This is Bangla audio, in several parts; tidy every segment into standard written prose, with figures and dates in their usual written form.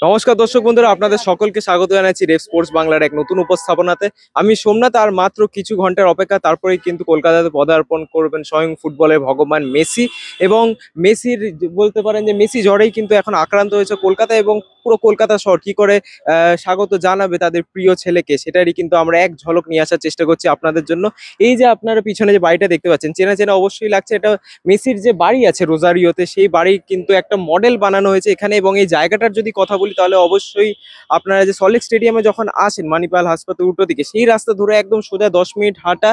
নমস্কার দর্শক বন্ধুরা, আপনাদের সকলকে স্বাগত জানাচ্ছি রেফ স্পোর্টস বাংলার এক নতুন উপস্থাপনাতে। আমি সোমনাথ। আর মাত্র কিছু ঘন্টার অপেক্ষা, তারপরেই কিন্তু কলকাতাতে পদার্পণ করবেন স্বয়ং ফুটবলের ভগবান মেসি। এবং মেসির বলতে পারেন যে মেসি জ্বরেই কিন্তু এখন আক্রান্ত হয়েছে কলকাতা, এবং পুরো কলকাতা শহর কি করে স্বাগত জানাবে তাদের প্রিয় ছেলেকে, সেটারই কিন্তু আমরা এক ঝলক নিয়ে আসার চেষ্টা করছি আপনাদের জন্য। এই যে আপনারা পিছনে যে বাড়িটা দেখতে পাচ্ছেন, চেনা চেনা অবশ্যই লাগছে। এটা মেসির যে বাড়ি আছে রোজারিওতে, সেই বাড়ি কিন্তু একটা মডেল বানানো হয়েছে এখানে। এবং এই জায়গাটার যদি কথা বলি, তাহলে অবশ্যই আপনারা যে সল্টলেক স্টেডিয়ামে যখন আসেন মানিপাল হাসপাতাল উল্টো দিকে, সেই রাস্তা ধরে একদম সোজা 10 মিনিট হাঁটা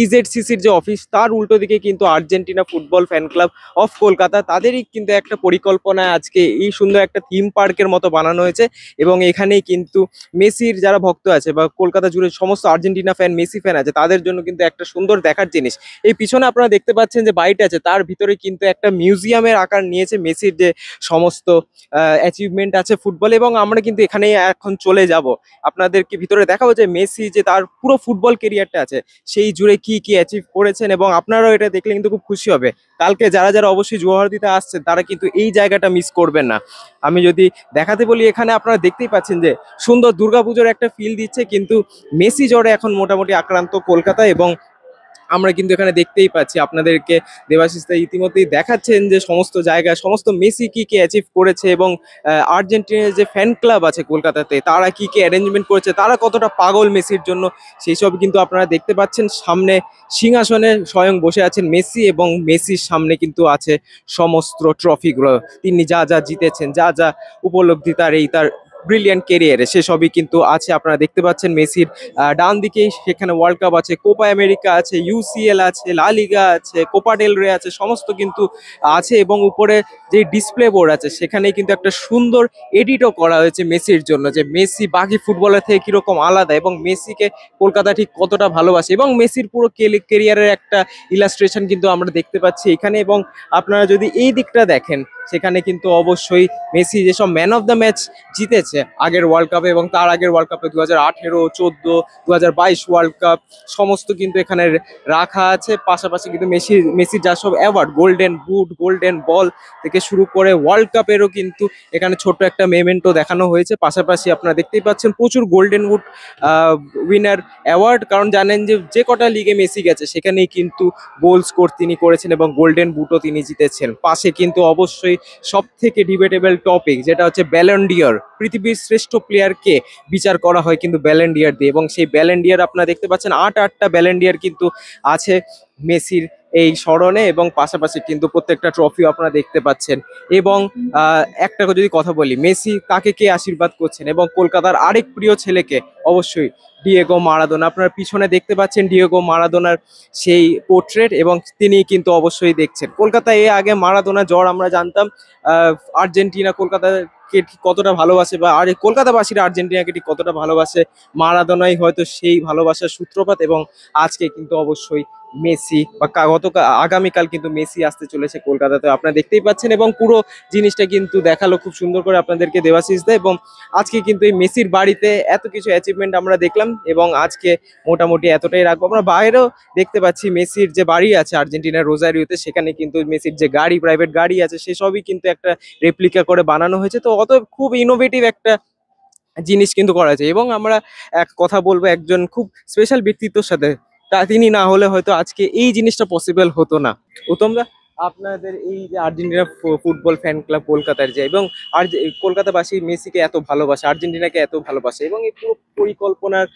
ইজেডসিসির যে অফিস, তার উল্টো দিকে কিন্তু Argentina football fan club of Kolkata, তাদেরই কিন্তু একটা পরিকল্পনায় আজকে এই সুন্দর একটা থিম পার্কের মতো বানানো হয়েছে। এবং এখানেই কিন্তু মেসির যারা ভক্ত আছে বা কলকাতা জুড়ে সমস্ত আর্জেন্টিনা ফ্যান, মেসি ফ্যান আছে, তাদের জন্য কিন্তু একটা সুন্দর দেখার জিনিস। এই পিছনে আপনারা দেখতে পাচ্ছেন যে বাড়িটা আছে, তার ভিতরে কিন্তু একটা মিউজিয়ামের আকার নিয়েছে মেসির যে সমস্ত অ্যাচিভমেন্ট আছে ফুটবলে। এবং আমরা কিন্তু এখানেই এখন চলে যাব, আপনাদেরকে ভিতরে দেখাবো যে মেসি যে তার পুরো ফুটবল কেরিয়ারটা আছে সেই জুড়ে কি কি অ্যাচিভ করেছেন। এবং আপনারাও এটা দেখলে কিন্তু খুব খুশি হবে। কালকে যারা যারা অবশ্যই জোহর দিতে আসছেন, তারা কিন্তু এই জায়গাটা মিস করবেন না। আমি যদি দেখাতে বলি, এখানে আপনারা দেখতেই পাচ্ছেন যে সুন্দর দুর্গাপুজোর একটা ফিল দিচ্ছে, কিন্তু মেসি জ্বরে এখন মোটামুটি আক্রান্ত কলকাতা। এবং আমরা কিন্তু এখানে দেখতেই পাচ্ছি, আপনাদেরকে দেবাশিস দা ইতিমধ্যেই দেখাচ্ছেন যে সমস্ত জায়গায় সমস্ত মেসি কি কি অ্যাচিভ করেছে। এবং আর্জেন্টিনার যে ফ্যান ক্লাব আছে কলকাতাতে, তারা কি কি অ্যারেঞ্জমেন্ট করেছে, তারা কতটা পাগল মেসির জন্য, সেই সব কিন্তু আপনারা দেখতে পাচ্ছেন। সামনে সিংহাসনে স্বয়ং বসে আছেন মেসি, এবং মেসির সামনে কিন্তু আছে সমস্ত ট্রফিগুলো, তিনি যা যা জিতেছেন, যা যা উপলব্ধি তার ব্রিলিয়ান্ট কেরিয়ারে, সেসবই কিন্তু আছে। আপনারা দেখতে পাচ্ছেন মেসির ডান দিকেই সেখানে ওয়ার্ল্ড কাপ আছে, কোপা আমেরিকা আছে, ইউসিএল আছে, লা লিগা আছে, কোপা ডেল রে আছে, সমস্ত কিন্তু আছে। এবং উপরে যে ডিসপ্লে বোর্ড আছে, সেখানে কিন্তু একটা সুন্দর এডিটও করা হয়েছে মেসির জন্য, যে মেসি বাকি ফুটবলার থেকে কিরকম আলাদা, এবং মেসিকে কলকাতা ঠিক কতটা ভালোবাসে, এবং মেসির পুরো কেরিয়ারের একটা ইলাস্ট্রেশন কিন্তু আমরা দেখতে পাচ্ছি এখানে। এবং আপনারা যদি এই দিকটা দেখেন, সেখানে কিন্তু অবশ্যই মেসি যেসব ম্যান অফ দ্য ম্যাচ জিতেছে আগের ওয়ার্ল্ড কাপে এবং তার আগের ওয়ার্ল্ড কাপে 2018, 14, 2022 ওয়ার্ল্ড কাপ, সমস্ত কিন্তু এখানে রাখা আছে। পাশাপাশি কিন্তু মেসির যা সব award, golden boot, golden ball থেকে শুরু করে ওয়ার্ল্ড কাপেরও কিন্তু এখানে ছোট্ট একটা মেমেন্টো দেখানো হয়েছে। পাশাপাশি আপনারা দেখতেই পাচ্ছেন প্রচুর গোল্ডেন বুট উইনার অ্যাওয়ার্ড, কারণ জানেন যে যে কটা লিগে মেসি গেছে সেখানেই কিন্তু গোল স্কোর তিনি করেছেন এবং গোল্ডেন বুটও তিনি জিতেছেন। পাশে কিন্তু অবশ্যই সব থেকে ডিবেটেবল টপিক, যেটা হচ্ছে ব্যালন ডিওর, পৃথিবীর শ্রেষ্ঠ প্লেয়ারকে বিচার করা হয় কিন্তু ব্যালন ডিওর দিয়ে। এবং সেই ব্যালন ডিওর আপনারা দেখতে পাচ্ছেন আটটা ব্যালন ডিওর কিন্তু আছে মেসির এই স্মরণে, এবং পাশাপাশি কিন্তু প্রত্যেকটা ট্রফিও আপনারা দেখতে পাচ্ছেন। এবং একটা যদি কথা বলি, মেসি তাকে কে আশীর্বাদ করছেন, এবং কলকাতার আরেক প্রিয় ছেলেকে অবশ্যই ডিয়েগো মারাদোনা। আপনারা পিছনে দেখতে পাচ্ছেন ডিয়েগো মারাদোনার সেই পোর্ট্রেট, এবং তিনি কিন্তু অবশ্যই দেখছেন কলকাতায়। এর আগে মারাদোনা জ্বর আমরা জানতাম আর্জেন্টিনা কলকাতাকে ঠিক কতটা ভালোবাসে, বা আর কলকাতাবাসীরা আর্জেন্টিনাকে ঠিক কতটা ভালোবাসে, মারাদোনাই হয়তো সেই ভালোবাসার সূত্রপাত। এবং আজকে কিন্তু অবশ্যই মেসি বা আগামীকাল কিন্তু মেসি আসতে চলেছে কলকাতাতে, আপনারা দেখতেই পাচ্ছেন। এবং পুরো জিনিসটা কিন্তু দেখালো খুব সুন্দর করে আপনাদেরকে দেবাশিস দা। এবং আজকে কিন্তু এই মেসির বাড়িতে এত কিছু অ্যাচিভমেন্ট আমরা দেখলাম, এবং আজকে মোটামুটি এতটাই রাখবো। আমরা বাইরেও দেখতে পাচ্ছি মেসির যে বাড়ি আছে আর্জেন্টিনার রোজারিওতে, সেখানে কিন্তু মেসির যে গাড়ি, প্রাইভেট গাড়ি আছে, সেসবই কিন্তু একটা রেপ্লিকা করে বানানো হয়েছে। তো অতএব খুব ইনোভেটিভ একটা জিনিস কিন্তু করা হয়েছে। এবং আমরা এক কথা বলবো একজন খুব স্পেশাল ব্যক্তিত্বের সাথে, তা তিনি না হলে হয়তো আজকে এই জিনিসটা পসিবল হতো না। উত্তমদা, আপনাদের এই যে আর্জেন্টিনা ফুটবল ফ্যান ক্লাব কলকাতার যে, এবং আর যে কলকাতাবাসী মেসিকে এত ভালোবাসে, আর্জেন্টিনাকে এত ভালোবাসে, এবং এই পুরো পরিকল্পনার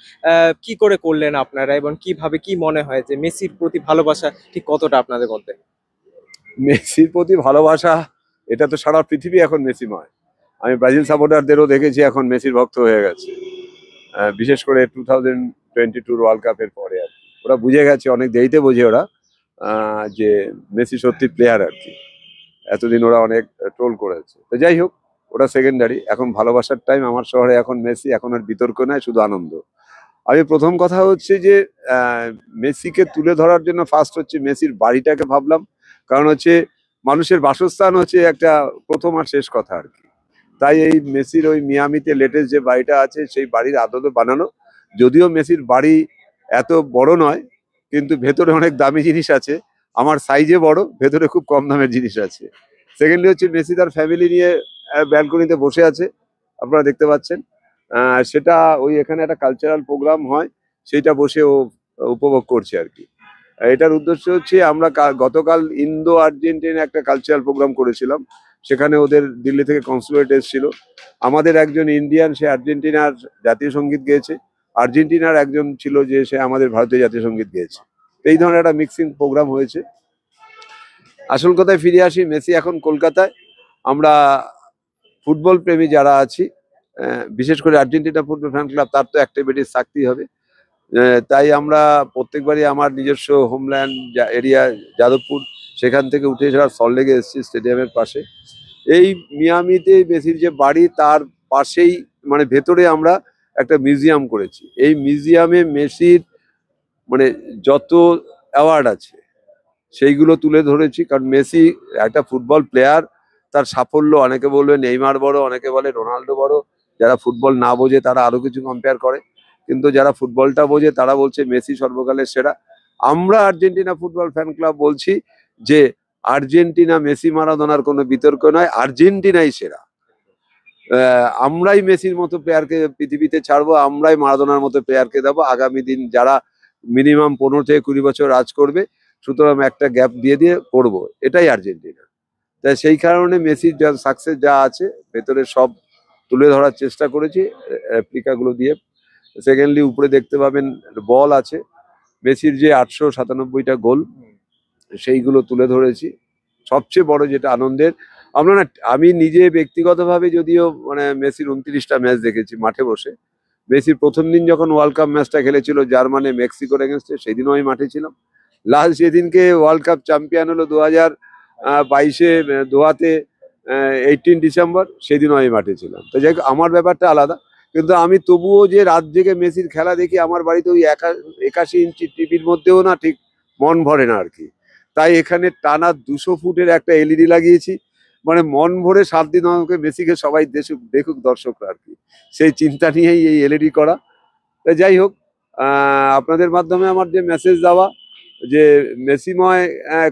কি করে করলেন আপনারা, এবং কিভাবে, কি মনে হয় যে মেসির প্রতি ভালোবাসা ঠিক কতটা আপনাদের মধ্যে? মেসির প্রতি ভালোবাসা, এটা তো সারা পৃথিবী এখন মেসিময়। আমি ব্রাজিল সাপোর্টারদেরও দেখেছি এখন মেসির ভক্ত হয়ে গেছে। বিশেষ করে 2022 ওয়ার্ল্ড কাপের পরে আর কি। ওরা বুঝে গেছে, অনেক দেরিতে বোঝে ওরা, যে মেসি সত্যি প্লেয়ার আর কি। এতদিন ওরা অনেক ট্রোল করেছে, তো যাই হোক, ওটা সেকেন্ডারি। এখন ভালোবাসার টাইম। আমার শহরে এখন মেসি, এখন আর বিতর্ক নাই, শুধু আনন্দ। আমি প্রথম কথা হচ্ছে যে মেসিকে তুলে ধরার জন্য ফার্স্ট হচ্ছে মেসির বাড়িটাকে ভাবলাম। কারণ হচ্ছে মানুষের বাসস্থান হচ্ছে একটা প্রথম আর শেষ কথা আর কি। তাই এই মেসির ওই মিয়ামিতে লেটেস্ট যে বাড়িটা আছে, সেই বাড়ির আদলে বানানো। যদিও মেসির বাড়ি এত বড় নয়, কিন্তু ভেতরে অনেক দামি জিনিস আছে। আমার সাইজে বড়, ভেতরে খুব কম দামের জিনিস আছে। সেকেন্ডলি হচ্ছে মেসি তার ফ্যামিলি নিয়ে ব্যালকনিতে বসে আছে। আপনারা দেখতে পাচ্ছেন। সেটা ওই এখানে একটা কালচারাল প্রোগ্রাম হয়, সেইটা বসে ও উপভোগ করছে আর কি। এটার উদ্দেশ্য হচ্ছে আমরা গতকাল ইন্দো আর্জেন্টিনা একটা কালচারাল প্রোগ্রাম করেছিলাম, সেখানে ওদের দিল্লি থেকে কনসুলেট এসেছিল। আমাদের একজন ইন্ডিয়ান, সে আর্জেন্টিনার জাতীয় সঙ্গীত গেয়েছে, আর্জেন্টিনার একজন ছিল যে সে আমাদের ভারতীয় জাতীয় সঙ্গীত গেয়েছে। এই ধরনের একটা মিক্সিং প্রোগ্রাম হয়েছে। আসল কথায় ফিরে আসি, মেসি এখন কলকাতায়। আমরা ফুটবল প্রেমী যারা আছি, বিশেষ করে আর্জেন্টিনা ফুটবল ফ্যান ক্লাব, তার তো অ্যাক্টিভিটিস থাকতেই হবে। তাই আমরা প্রত্যেকবারই আমার নিজস্ব হোমল্যান্ড এরিয়া যাদবপুর, সেখান থেকে উঠে এসে সল্টলেকে এসেছি স্টেডিয়ামের পাশে। এই মিয়ামিতে মেসির যে বাড়ি তার পাশেই মানে ভেতরে আমরা একটা মিউজিয়াম করেছি। এই মিউজিয়ামে মেসির মানে যত অ্যাওয়ার্ড আছে সেইগুলো তুলে ধরেছি, কারণ মেসি একটা ফুটবল প্লেয়ার, তার সাফল্য অনেকে বলবে নেইমার বড়, অনেকে বলে রোনাল্ডো বড়। যারা ফুটবল না বোঝে তারা আরো কিছু কম্পেয়ার করে, কিন্তু যারা ফুটবলটা বোঝে তারা বলছে মেসি সর্বকালের সেরা। আমরা আর্জেন্টিনা ফুটবল ফ্যান ক্লাব বলছি যে আর্জেন্টিনা মেসি মারাদোনার কোনো বিতর্ক নয়, আর্জেন্টিনাই সেরা। আমরাই মেসির মতো প্লেয়ারকে পৃথিবীতে ছাড়বো, আমরাই মারাদোনার মতো প্লেয়ারকে দেবো আগামী দিন, যারা মিনিমাম 15 থেকে 20 বছর রাজ করবে। সুতরাং একটা গ্যাপ দিয়ে দিয়ে করবো, এটাই আর্জেন্টিনা। তাই সেই কারণে মেসির যা সাকসেস যা আছে ভেতরে সব তুলে ধরার চেষ্টা করেছি রেপ্লিকাগুলো দিয়ে। সেকেন্ডলি উপরে দেখতে পাবেন বল আছে, মেসির যে 897টা গোল সেইগুলো তুলে ধরেছি। সবচেয়ে বড় যেটা আনন্দের, আমরা না, আমি নিজে ব্যক্তিগতভাবে যদিও মানে মেসির 29টা ম্যাচ দেখেছি মাঠে বসে। মেসির প্রথম দিন যখন ওয়ার্ল্ড কাপ ম্যাচটা খেলেছিল জার্মানি মেক্সিকোর এগেনস্টে, সেদিনও আমি মাঠে ছিলাম। লাস্ট যেদিনকে ওয়ার্ল্ড কাপ চ্যাম্পিয়ন হলো 2022-এ দোহাতে 18 ডিসেম্বর, সেদিনও আমি মাঠে ছিলাম। তো যাই হোক, আমার ব্যাপারটা আলাদা, কিন্তু আমি তবুও যে রাত জেগে মেসির খেলা দেখি, আমার বাড়িতে ওই 81 ইঞ্চি টিভির মধ্যেও না ঠিক মন ভরে না আর কি। তাই এখানে টানা 200 ফুটের একটা এলইডি লাগিয়েছি, মানে মন ভরে 7 দিন আমাকে মেসিকে সবাই দেখুক দর্শকরা আর কি, সেই চিন্তা নিয়েই এই এলইডি করা। যাই হোক, আপনাদের মাধ্যমে আমার যে মেসেজ দেওয়া যে মেসিময়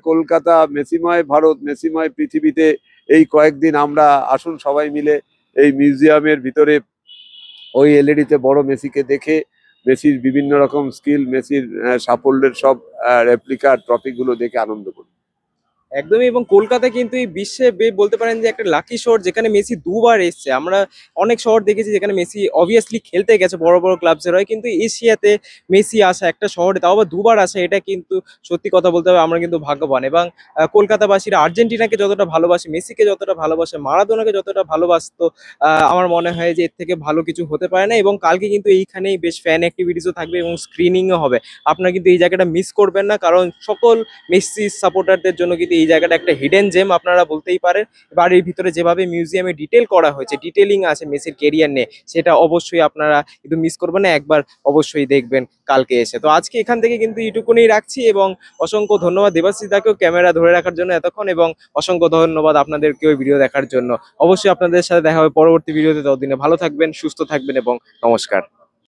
কলকাতা, মেসিময় ভারত, মেসিময় পৃথিবীতে এই কয়েকদিন আমরা আসুন সবাই মিলে এই মিউজিয়ামের ভিতরে ওই এলইডিতে বড় মেসিকে দেখে মেসির বিভিন্ন রকম স্কিল, মেসির সাফল্যের সব রেপ্লিকা ট্রফিগুলো দেখে আনন্দ করি। একদমই, এবং কলকাতা কিন্তু এই বিশ্বে বলতে পারেন যে একটা লাকি শহর, যেখানে মেসি দুবার এসছে। আমরা অনেক শহর দেখেছি যেখানে মেসি অবভিয়াসলি খেলতে গেছে বড় বড় ক্লাবসের হয়, কিন্তু এশিয়াতে মেসি আসা একটা শহরে, তাও আবার দুবার আসা, এটা কিন্তু সত্যি কথা বলতে হবে আমরা কিন্তু ভাগ্যবান। এবং কলকাতাবাসীরা আর্জেন্টিনাকে যতটা ভালোবাসে, মেসিকে যতটা ভালোবাসে, মারাদোনাকে যতটা ভালোবাসতো, আমার মনে হয় যে এর থেকে ভালো কিছু হতে পারে না। এবং কালকে কিন্তু এইখানেই বেশ ফ্যান অ্যাক্টিভিটিসও থাকবে এবং স্ক্রিনিংও হবে। আপনারা কিন্তু এই জায়গাটা মিস করবেন না, কারণ সকল মেসি সাপোর্টারদের জন্য কিন্তু এই জায়গাটা একটা হিডেন জেম আপনারা বলতেই পারেন। বাড়ির ভিতরে যেভাবে মিউজিয়ামে ডিটেল করা হয়েছে, ডিটেলিং আছে মেসির কেরিয়ার নিয়ে, সেটা অবশ্যই আপনারা কিন্তু মিস করবেন না, একবার অবশ্যই দেখবেন কালকে এসে। তো আজকে এখান থেকে কিন্তু এইটুকুনি রাখছি, এবং অসংখ্য ধন্যবাদ দেবাশিস দাকেও ক্যামেরা ধরে রাখার জন্য এতক্ষণ, এবং অসংখ্য ধন্যবাদ আপনাদেরকেও ভিডিও দেখার জন্য। অবশ্যই আপনাদের সাথে দেখা হবে পরবর্তী ভিডিওতে। ততদিনে ভালো থাকবেন, সুস্থ থাকবেন, এবং নমস্কার।